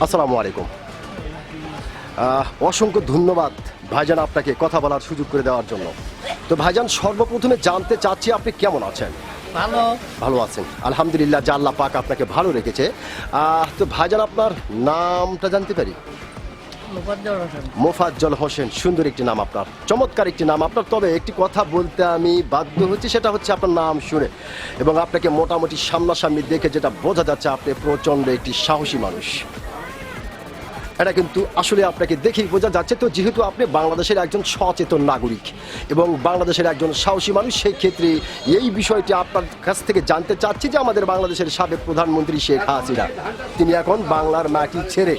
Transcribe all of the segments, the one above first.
আসসালামু আলাইকুম। অসংখ্য ধন্যবাদ ভাইজান আপনাকে কথা বলার সুযোগ করে দেওয়ার জন্য। তো ভাইজান, সর্বপ্রথমে জানতে চাচ্ছি আপনি কেমন আছেন? ভালো। ভালো আছেন, আলহামদুলিল্লাহ, যে আল্লাহ পাক আপনাকে ভালো রেখেছে। তো ভাইজান, আপনার নামটা জানতে পারি? মোফাজ্জল হোসেন। মোফাজ্জল হোসেন, সুন্দর একটি নাম আপনার, চমৎকার একটি নাম আপনার। তবে একটি কথা বলতে আমি বাধ্য হচ্ছি, সেটা হচ্ছে আপনার নাম শুনে এবং আপনাকে মোটামুটি সামনাসামনি দেখে যেটা বোঝা যাচ্ছে, আপনি প্রচণ্ড একটি সাহসী মানুষ। এটা কিন্তু আসলে আপনাকে দেখেই বোঝা যাচ্ছে। তো যেহেতু আপনি বাংলাদেশের একজন সচেতন নাগরিক এবং বাংলাদেশের একজন সাহসী মানুষ, সেই ক্ষেত্রে এই বিষয়টি আপনার কাছ থেকে জানতে চাচ্ছি যে আমাদের বাংলাদেশের সাবেক প্রধানমন্ত্রী শেখ হাসিনা, তিনি এখন বাংলার মাটি ছেড়ে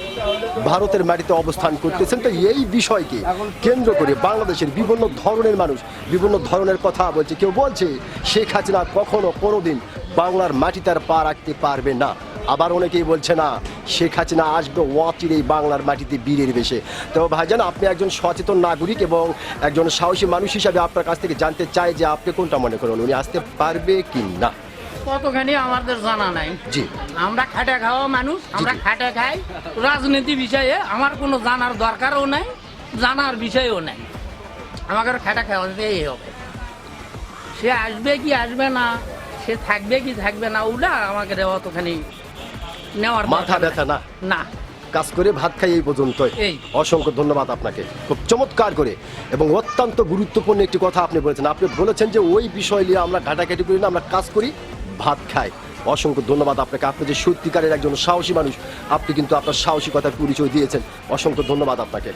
ভারতের মাটিতে অবস্থান করতেছেন। তো এই বিষয়কে কেন্দ্র করে বাংলাদেশের বিভিন্ন ধরনের মানুষ বিভিন্ন ধরনের কথা বলছে। কেউ বলছে শেখ হাসিনা কখনো কোনোদিন বাংলার মাটিতে আর পা রাখতে পারবে না, আবার অনেকেই বলছে না, শেখ হাসিনা আসবে অচিরেই বাংলার মাটিতে বীরের বেশে। তো ভাইজান, আপনি একজন সচেতন নাগরিক এবং একজন সাহসী মানুষ হিসাবে আপনার কাছ থেকে জানতে চাই যে আপনি কোনটা মনে করেন, উনি আসতে পারবে কি না? কতখানি আমাদের জানা নাই। জি, আমরা খাটে খাওয়া মানুষ, আমরা জি। খাটে খাই। রাজনীতি বিষয়ে আমার কোনো জানার দরকারও নাই, জানার বিষয়ও নাই। আমাকে খাটে খাওয়াতেই হবে। সে আসবে কি আসবে না, সে থাকবে কি থাকবে না, ওটা আমাকে অতখানি নেওয়ার মাথা দরকার ব্যথা না, নাই। না। কাজ করে ভাত খাই এই পর্যন্ত। এই। অসংখ্য ধন্যবাদ আপনাকে, খুব চমৎকার করে এবং অত্যন্ত গুরুত্বপূর্ণ একটি কথা আপনি বলেছেন। আপনি বলেছেন যে ওই বিষয় নিয়ে আমরা ঘাটাঘাটি করি না, আমরা কাজ করি, ভাত খাই। অসংখ্য ধন্যবাদ আপনাকে। আপনি যে সত্যিকারের একজন সাহসী মানুষ, আপনি কিন্তু আপনার সাহসিকতার পরিচয় দিয়েছেন। অসংখ্য ধন্যবাদ আপনাকে।